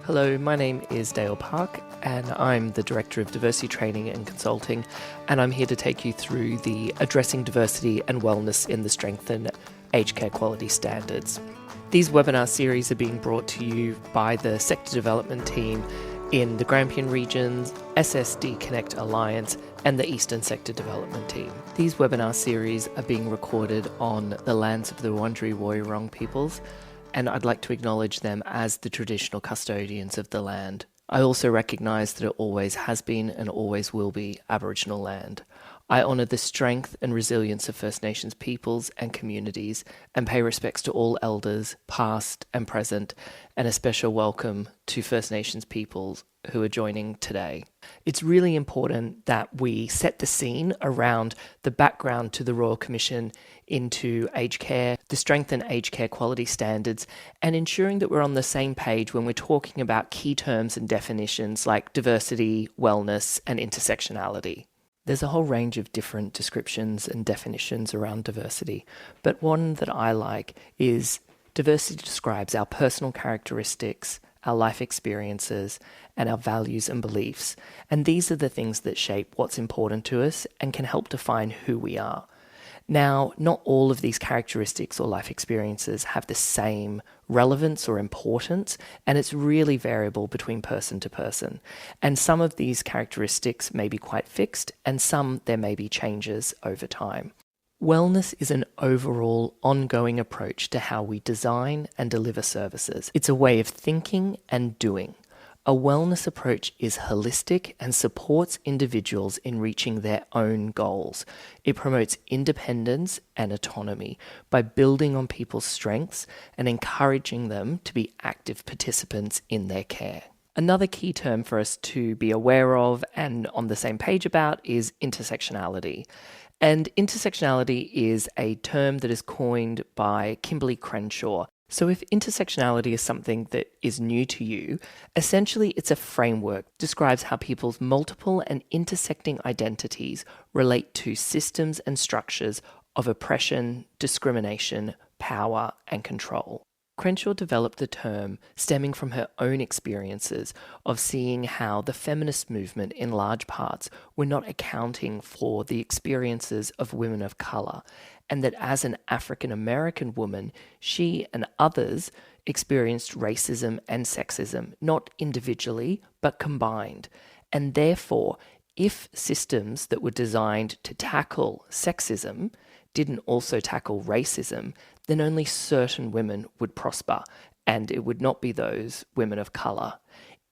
Hello, my name is Dale Park and I'm the Director of Diversity Training and Consulting, and I'm here to take you through the Addressing Diversity and Wellness in the Strengthen Aged Care Quality Standards. These webinar series are being brought to you by the Sector Development Team in the Grampian Regions, SSD Connect Alliance and the Eastern Sector Development Team. These webinar series are being recorded on the lands of the Wurundjeri Woi-wurrung peoples, and I'd like to acknowledge them as the traditional custodians of the land. I also recognise that it always has been and always will be Aboriginal land. I honour the strength and resilience of First Nations peoples and communities and pay respects to all elders, past and present, and a special welcome to First Nations peoples who are joining today. It's really important that we set the scene around the background to the Royal Commission into aged care, the Strengthen Aged Care Quality Standards, and ensuring that we're on the same page when we're talking about key terms and definitions like diversity, wellness, and intersectionality. There's a whole range of different descriptions and definitions around diversity, but one that I like is diversity describes our personal characteristics, our life experiences, and our values and beliefs. And these are the things that shape what's important to us and can help define who we are. Now, not all of these characteristics or life experiences have the same relevance or importance, and it's really variable between person to person. And some of these characteristics may be quite fixed, and some there may be changes over time. Wellness is an overall ongoing approach to how we design and deliver services. It's a way of thinking and doing. A wellness approach is holistic and supports individuals in reaching their own goals. It promotes independence and autonomy by building on people's strengths and encouraging them to be active participants in their care. Another key term for us to be aware of and on the same page about is intersectionality. And intersectionality is a term that is coined by Kimberly Crenshaw. So if intersectionality is something that is new to you, essentially it's a framework that describes how people's multiple and intersecting identities relate to systems and structures of oppression, discrimination, power, and control. Crenshaw developed the term stemming from her own experiences of seeing how the feminist movement in large parts were not accounting for the experiences of women of colour, and that as an African American woman, she and others experienced racism and sexism, not individually, but combined. And therefore, if systems that were designed to tackle sexism didn't also tackle racism, then only certain women would prosper, and it would not be those women of colour.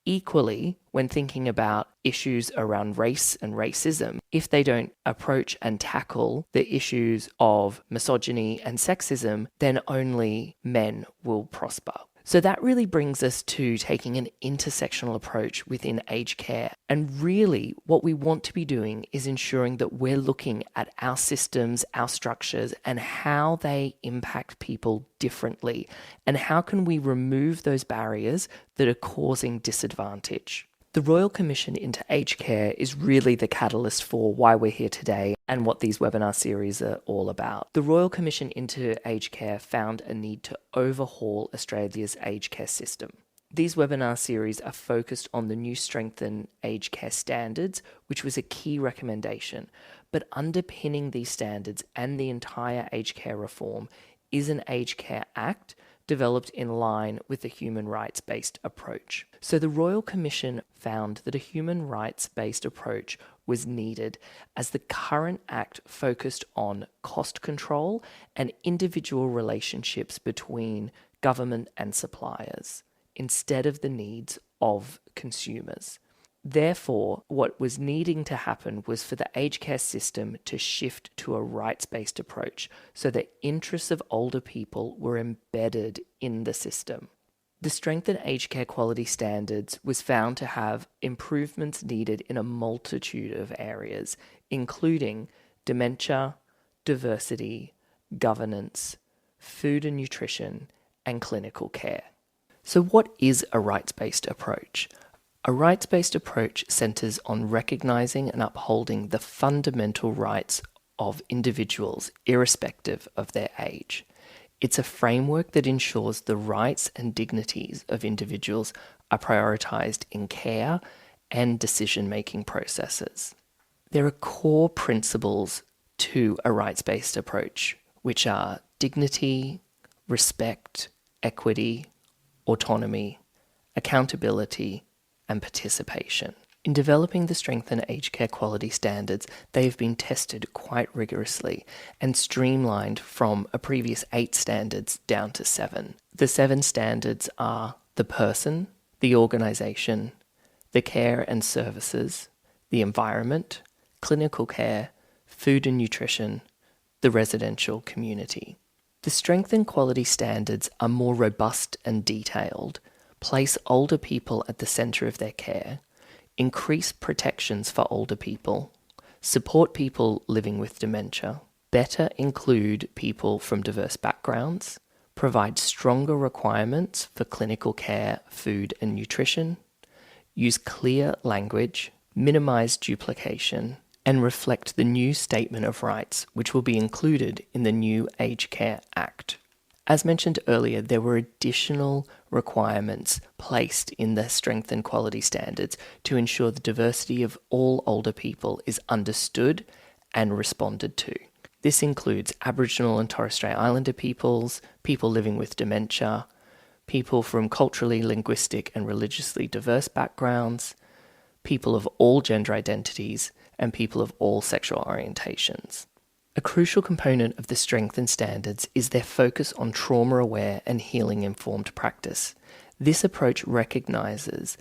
Equally, when thinking about issues around race and racism, if they don't approach and tackle the issues of misogyny and sexism, then only men will prosper. So that really brings us to taking an intersectional approach within aged care. And really, what we want to be doing is ensuring that we're looking at our systems, our structures, and how they impact people differently. And how can we remove those barriers that are causing disadvantage? The Royal Commission into Aged Care is really the catalyst for why we're here today and what these webinar series are all about. The Royal Commission into Aged Care found a need to overhaul Australia's aged care system. These webinar series are focused on the new Strengthen Aged Care Standards, which was a key recommendation. But underpinning these standards and the entire aged care reform is an Aged Care Act developed in line with the human rights-based approach. So the Royal Commission found that a human rights-based approach was needed as the current Act focused on cost control and individual relationships between government and suppliers instead of the needs of consumers. Therefore, what was needing to happen was for the aged care system to shift to a rights-based approach so the interests of older people were embedded in the system. The Strengthen Aged Care Quality Standards was found to have improvements needed in a multitude of areas, including dementia, diversity, governance, food and nutrition, and clinical care. So what is a rights-based approach? A rights-based approach centres on recognising and upholding the fundamental rights of individuals irrespective of their age. It's a framework that ensures the rights and dignities of individuals are prioritised in care and decision-making processes. There are core principles to a rights-based approach, which are dignity, respect, equity, autonomy, accountability, and participation. In developing the Strengthen Aged Care Quality Standards, they have been tested quite rigorously and streamlined from a previous 8 standards down to 7. The 7 standards are the person, the organisation, the care and services, the environment, clinical care, food and nutrition, the residential community. The Strengthen Quality Standards are more robust and detailed, place older people at the centre of their care, increase protections for older people, support people living with dementia, better include people from diverse backgrounds, provide stronger requirements for clinical care, food and nutrition, use clear language, minimise duplication, and reflect the new Statement of Rights, which will be included in the new Aged Care Act. As mentioned earlier, there were additional requirements placed in the Strengthen Quality Standards to ensure the diversity of all older people is understood and responded to. This includes Aboriginal and Torres Strait Islander peoples, people living with dementia, people from culturally, linguistic and religiously diverse backgrounds, people of all gender identities, and people of all sexual orientations. A crucial component of the Strengthen Standards is their focus on trauma-aware and healing-informed practice. This approach recognises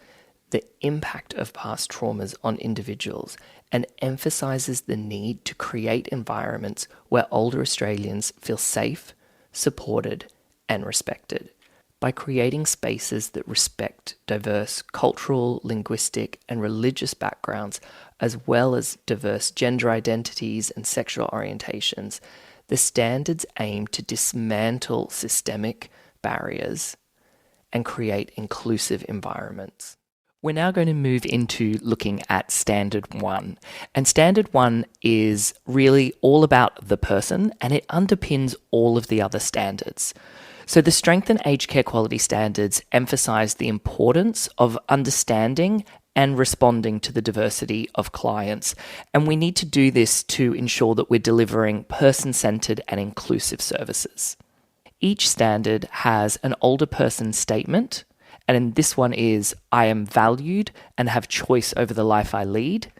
the impact of past traumas on individuals and emphasises the need to create environments where older Australians feel safe, supported, and respected. By creating spaces that respect diverse cultural, linguistic, and religious backgrounds, as well as diverse gender identities and sexual orientations, the standards aim to dismantle systemic barriers and create inclusive environments. We're now going to move into looking at Standard 1. And Standard 1 is really all about the person, and it underpins all of the other standards. So the Strengthen Aged Care Quality Standards emphasise the importance of understanding and responding to the diversity of clients. And we need to do this to ensure that we're delivering person-centred and inclusive services. Each standard has an older person statement, and this one is, I am valued and have choice over the life I lead.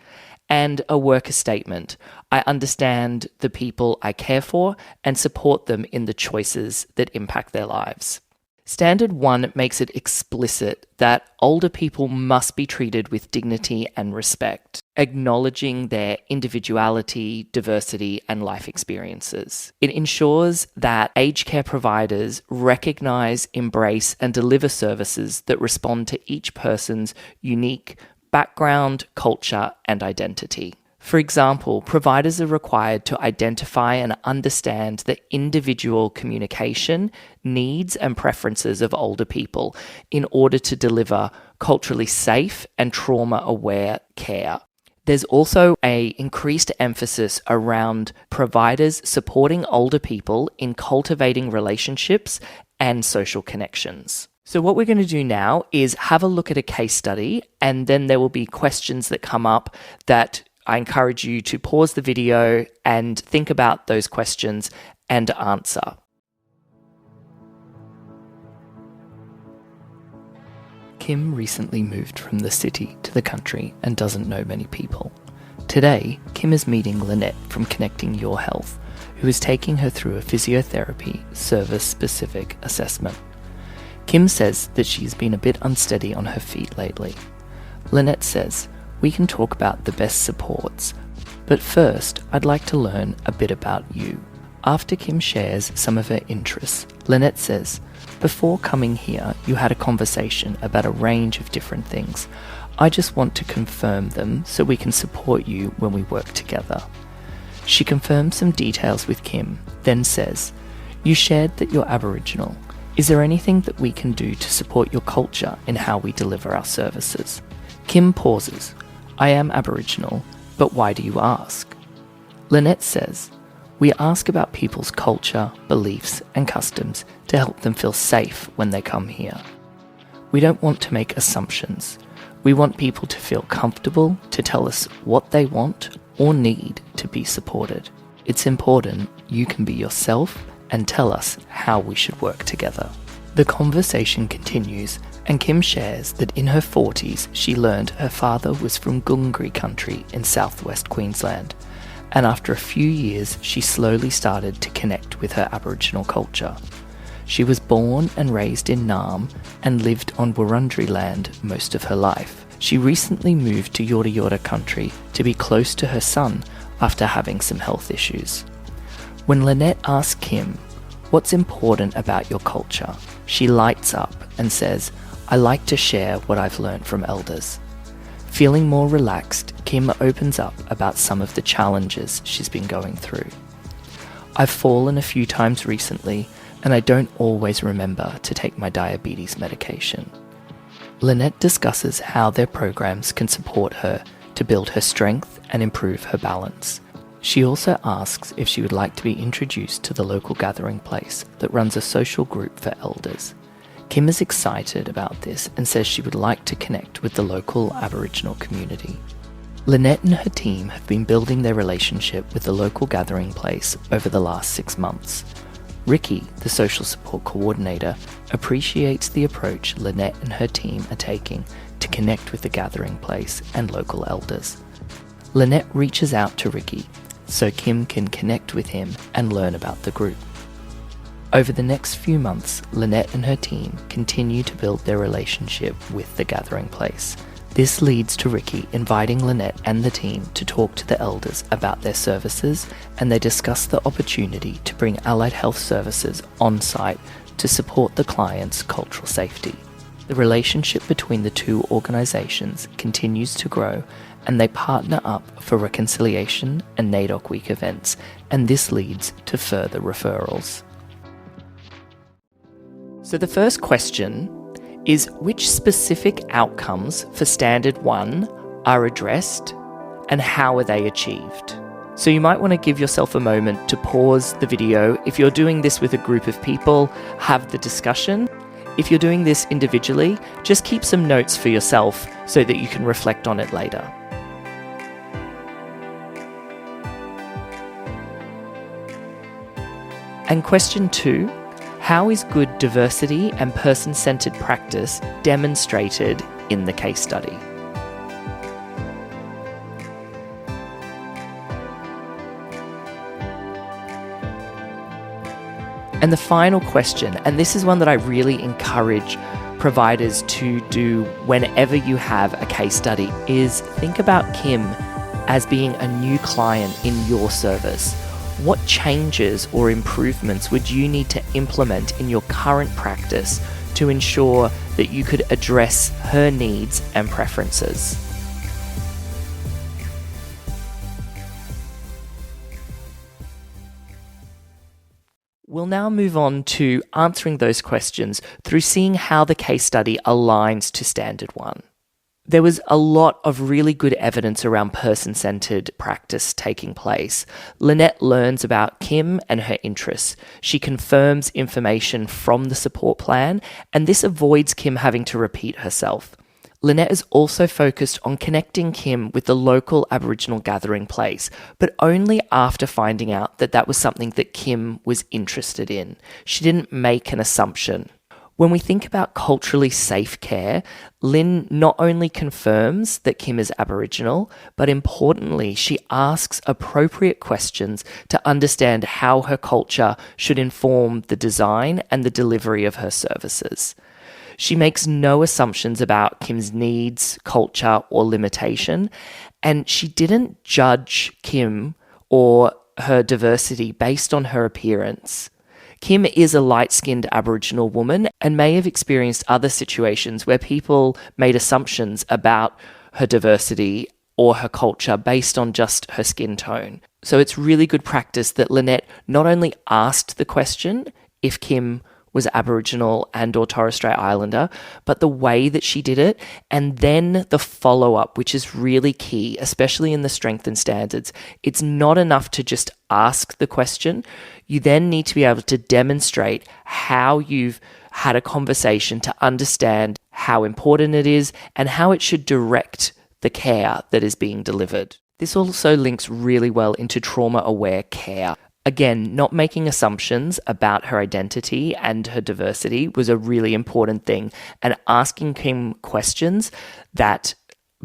And a worker statement. I understand the people I care for and support them in the choices that impact their lives. Standard 1 makes it explicit that older people must be treated with dignity and respect, acknowledging their individuality, diversity, and life experiences. It ensures that aged care providers recognise, embrace, and deliver services that respond to each person's unique background, culture, and identity. For example, providers are required to identify and understand the individual communication, needs, and preferences of older people in order to deliver culturally safe and trauma-aware care. There's also an increased emphasis around providers supporting older people in cultivating relationships and social connections. So what we're going to do now is have a look at a case study, and then there will be questions that come up that I encourage you to pause the video and think about those questions and answer. Kim recently moved from the city to the country and doesn't know many people. Today, Kim is meeting Lynette from Connecting Your Health, who is taking her through a physiotherapy service-specific assessment. Kim says that she's been a bit unsteady on her feet lately. Lynette says, we can talk about the best supports, but first I'd like to learn a bit about you. After Kim shares some of her interests, Lynette says, before coming here you had a conversation about a range of different things. I just want to confirm them so we can support you when we work together. She confirms some details with Kim, then says, you shared that you're Aboriginal. Is there anything that we can do to support your culture in how we deliver our services? Kim pauses. I am Aboriginal, but why do you ask? Lynette says, We ask about people's culture, beliefs, and customs to help them feel safe when they come here. We don't want to make assumptions. We want people to feel comfortable to tell us what they want or need to be supported. It's important you can be yourself and tell us how we should work together. The conversation continues, and Kim shares that in her 40s she learned her father was from Gungri country in southwest Queensland, and after a few years she slowly started to connect with her Aboriginal culture. She was born and raised in Naarm and lived on Wurundjeri land most of her life. She recently moved to Yorta Yorta country to be close to her son after having some health issues. When Lynette asks Kim, "What's important about your culture?" she lights up and says, "I like to share what I've learned from elders." Feeling more relaxed, Kim opens up about some of the challenges she's been going through. "I've fallen a few times recently, and I don't always remember to take my diabetes medication." Lynette discusses how their programs can support her to build her strength and improve her balance. She also asks if she would like to be introduced to the local gathering place that runs a social group for elders. Kim is excited about this and says she would like to connect with the local Aboriginal community. Lynette and her team have been building their relationship with the local gathering place over the last 6 months. Ricky, the social support coordinator, appreciates the approach Lynette and her team are taking to connect with the gathering place and local elders. Lynette reaches out to Ricky so Kim can connect with him and learn about the group. Over the next few months, Lynette and her team continue to build their relationship with the gathering place. This leads to Ricky inviting Lynette and the team to talk to the elders about their services, and they discuss the opportunity to bring allied health services on site to support the client's cultural safety. The relationship between the two organisations continues to grow, and they partner up for reconciliation and NAIDOC Week events, and this leads to further referrals. So the first question is, which specific outcomes for Standard 1 are addressed and how are they achieved? So you might want to give yourself a moment to pause the video. If you're doing this with a group of people, have the discussion. If you're doing this individually, just keep some notes for yourself so that you can reflect on it later. And question 2, how is good diversity and person-centred practice demonstrated in the case study? And the final question, and this is one that I really encourage providers to do whenever you have a case study, is think about Kim as being a new client in your service. What changes or improvements would you need to implement in your current practice to ensure that you could address her needs and preferences? We'll now move on to answering those questions through seeing how the case study aligns to Standard 1. There was a lot of really good evidence around person-centred practice taking place. Lynette learns about Kim and her interests. She confirms information from the support plan, and this avoids Kim having to repeat herself. Lynette is also focused on connecting Kim with the local Aboriginal gathering place, but only after finding out that that was something that Kim was interested in. She didn't make an assumption. When we think about culturally safe care, Lynn not only confirms that Kim is Aboriginal, but importantly, she asks appropriate questions to understand how her culture should inform the design and the delivery of her services. She makes no assumptions about Kim's needs, culture, or limitation, and she didn't judge Kim or her diversity based on her appearance. Kim is a light-skinned Aboriginal woman and may have experienced other situations where people made assumptions about her diversity or her culture based on just her skin tone. So it's really good practice that Lynette not only asked the question if Kim was Aboriginal and or Torres Strait Islander, but the way that she did it, and then the follow-up, which is really key, especially in the strength and standards. It's not enough to just ask the question. You then need to be able to demonstrate how you've had a conversation to understand how important it is and how it should direct the care that is being delivered. This also links really well into trauma-aware care. Again, not making assumptions about her identity and her diversity was a really important thing, and asking Kim questions that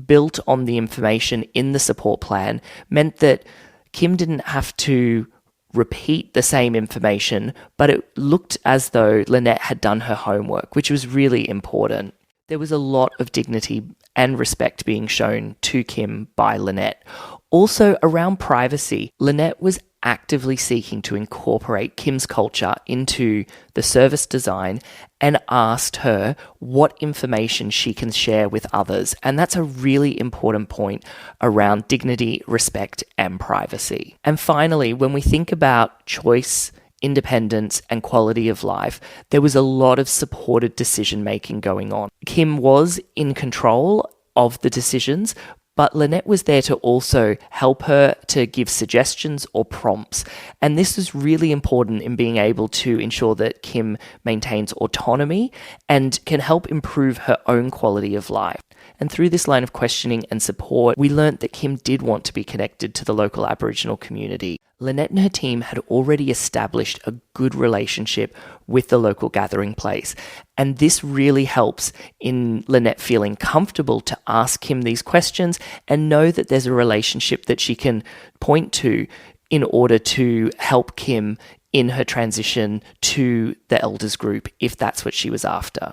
built on the information in the support plan meant that Kim didn't have to repeat the same information, but it looked as though Lynette had done her homework, which was really important. There was a lot of dignity and respect being shown to Kim by Lynette. Also, around privacy, Lynette was actively seeking to incorporate Kim's culture into the service design and asked her what information she can share with others. And that's a really important point around dignity, respect, and privacy. And finally, when we think about choice, independence, and quality of life, there was a lot of supported decision-making going on. Kim was in control of the decisions, but Lynette was there to also help her to give suggestions or prompts. And this is really important in being able to ensure that Kim maintains autonomy and can help improve her own quality of life. And through this line of questioning and support, we learnt that Kim did want to be connected to the local Aboriginal community. Lynette and her team had already established a good relationship with the local gathering place. And this really helps in Lynette feeling comfortable to ask Kim these questions and know that there's a relationship that she can point to in order to help Kim in her transition to the elders group, if that's what she was after.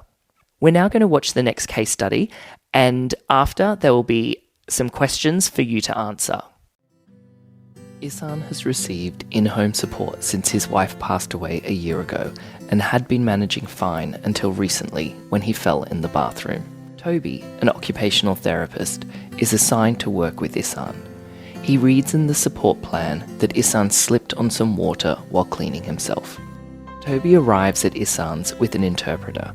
We're now going to watch the next case study, and after there will be some questions for you to answer. Isan has received in-home support since his wife passed away a year ago and had been managing fine until recently when he fell in the bathroom. Toby, an occupational therapist, is assigned to work with Isan. He reads in the support plan that Isan slipped on some water while cleaning himself. Toby arrives at Isan's with an interpreter,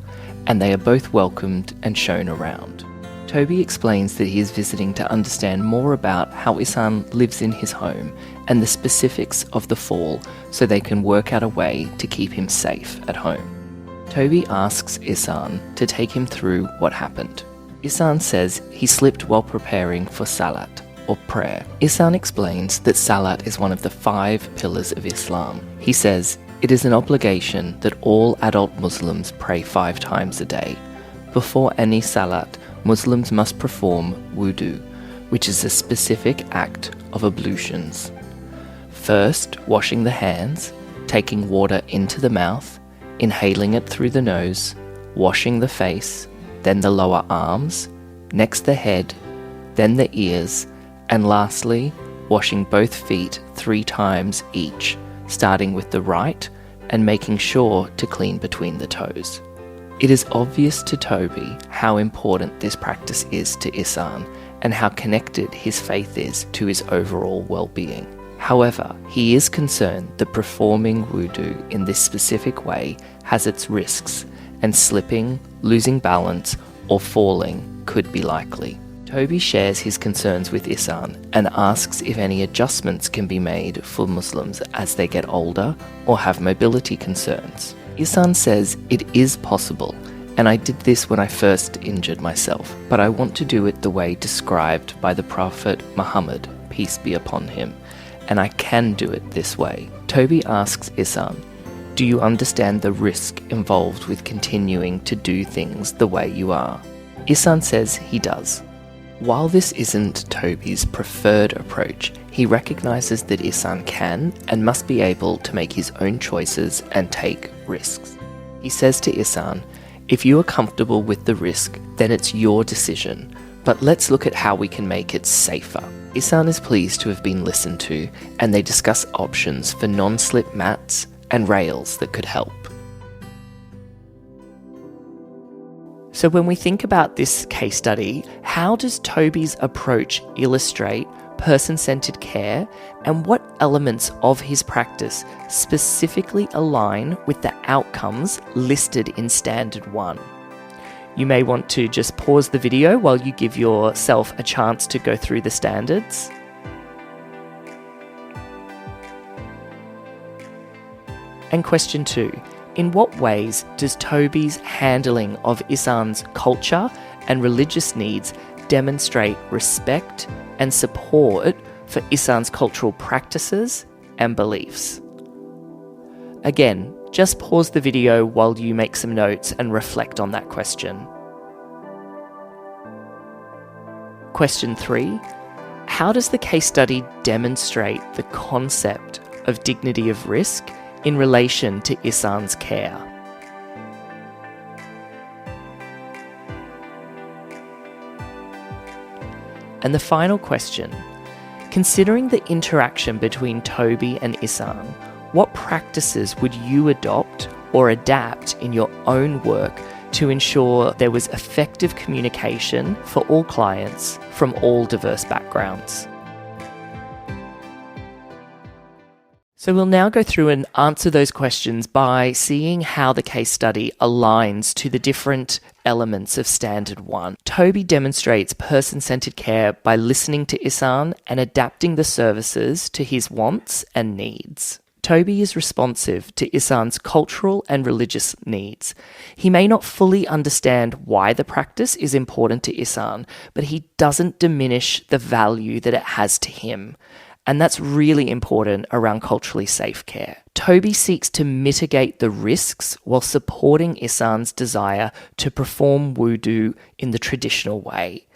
and they are both welcomed and shown around. Toby explains that he is visiting to understand more about how Isan lives in his home and the specifics of the fall so they can work out a way to keep him safe at home. Toby asks Isan to take him through what happened. Isan says he slipped while preparing for Salat, or prayer. Isan explains that Salat is one of the 5 pillars of Islam. He says it is an obligation that all adult Muslims pray 5 times a day. Before any Salat, Muslims must perform wudu, which is a specific act of ablutions. First, washing the hands, taking water into the mouth, inhaling it through the nose, washing the face, then the lower arms, next the head, then the ears, and lastly, washing both feet 3 times each, starting with the right and making sure to clean between the toes. It is obvious to Toby how important this practice is to Isan and how connected his faith is to his overall well-being. However, he is concerned that performing wudu in this specific way has its risks, and slipping, losing balance, or falling could be likely. Toby shares his concerns with Isan and asks if any adjustments can be made for Muslims as they get older or have mobility concerns. Isan says it is possible, and I did this when I first injured myself, but I want to do it the way described by the Prophet Muhammad, peace be upon him, and I can do it this way. Toby asks Isan, do you understand the risk involved with continuing to do things the way you are? Isan says he does. While this isn't Toby's preferred approach, he recognises that Isan can and must be able to make his own choices and take risks. He says to Isan, if you are comfortable with the risk, then it's your decision, but let's look at how we can make it safer. Isan is pleased to have been listened to, and they discuss options for non-slip mats and rails that could help. So when we think about this case study, how does Toby's approach illustrate person-centred care, and what elements of his practice specifically align with the outcomes listed in Standard 1. You may want to just pause the video while you give yourself a chance to go through the standards. And question 2. In what ways does Toby's handling of Isan's culture and religious needs demonstrate respect and support for Isan's cultural practices and beliefs? Again, just pause the video while you make some notes and reflect on that question. Question 3. How does the case study demonstrate the concept of dignity of risk in relation to Isan's care? And the final question, considering the interaction between Toby and Isan, what practices would you adopt or adapt in your own work to ensure there was effective communication for all clients from all diverse backgrounds? So we'll now go through and answer those questions by seeing how the case study aligns to the different elements of Standard 1. Toby demonstrates person-centred care by listening to Isan and adapting the services to his wants and needs. Toby is responsive to Isan's cultural and religious needs. He may not fully understand why the practice is important to Isan, but he doesn't diminish the value that it has to him. And that's really important around culturally safe care. Toby seeks to mitigate the risks while supporting Isan's desire to perform wudu in the traditional way.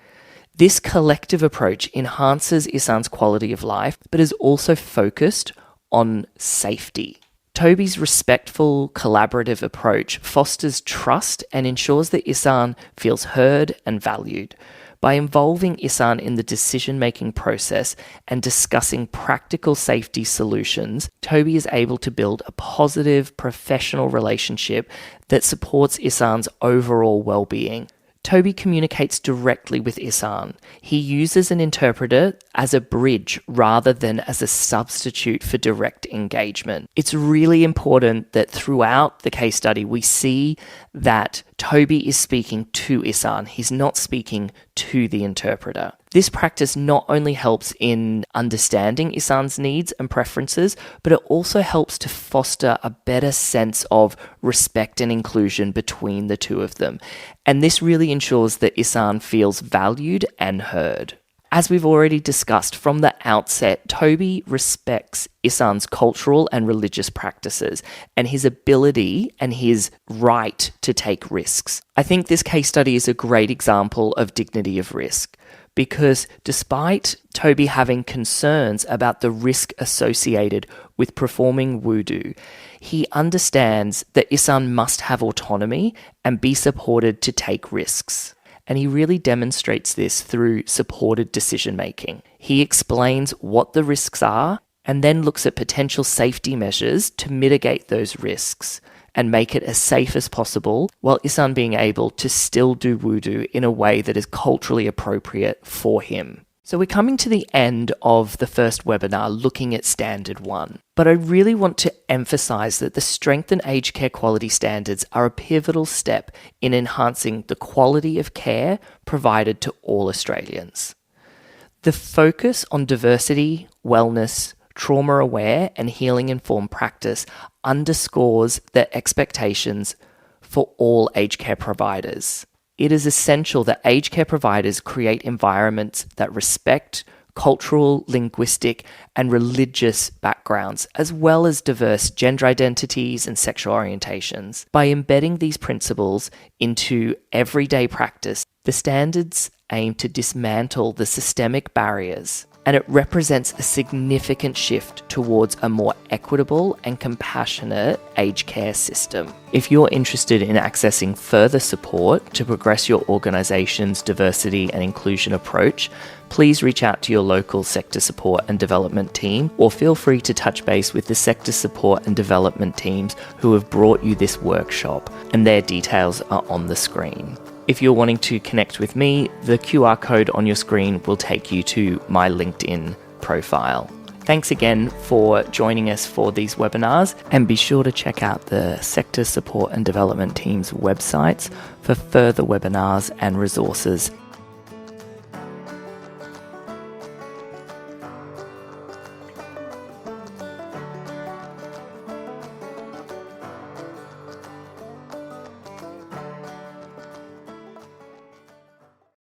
This collective approach enhances Isan's quality of life, but is also focused on safety. Toby's respectful, collaborative approach fosters trust and ensures that Isan feels heard and valued. By involving Isan in the decision-making process and discussing practical safety solutions, Toby is able to build a positive, professional relationship that supports Isan's overall well-being. Toby communicates directly with Isan. He uses an interpreter as a bridge rather than as a substitute for direct engagement. It's really important that throughout the case study we see that Toby is speaking to Isan. He's not speaking to the interpreter. This practice not only helps in understanding Isan's needs and preferences, but it also helps to foster a better sense of respect and inclusion between the two of them. And this really ensures that Isan feels valued and heard. As we've already discussed from the outset, Toby respects Isan's cultural and religious practices and his ability and his right to take risks. I think this case study is a great example of dignity of risk, because despite Toby having concerns about the risk associated with performing wudu, he understands that Isan must have autonomy and be supported to take risks. And he really demonstrates this through supported decision-making. He explains what the risks are and then looks at potential safety measures to mitigate those risks and make it as safe as possible, while Isan being able to still do wudu in a way that is culturally appropriate for him. So we're coming to the end of the first webinar looking at Standard 1. But I really want to emphasise that the Strength and Aged Care Quality Standards are a pivotal step in enhancing the quality of care provided to all Australians. The focus on diversity, wellness, trauma-aware and healing-informed practice underscores the expectations for all aged care providers. It is essential that aged care providers create environments that respect cultural, linguistic, and religious backgrounds, as well as diverse gender identities and sexual orientations. By embedding these principles into everyday practice, the standards aim to dismantle the systemic barriers, and it represents a significant shift towards a more equitable and compassionate aged care system. If you're interested in accessing further support to progress your organisation's diversity and inclusion approach, please reach out to your local sector support and development team, or feel free to touch base with the sector support and development teams who have brought you this workshop, and their details are on the screen. If you're wanting to connect with me, the QR code on your screen will take you to my LinkedIn profile. Thanks again for joining us for these webinars, and be sure to check out the Sector Support and Development Team's websites for further webinars and resources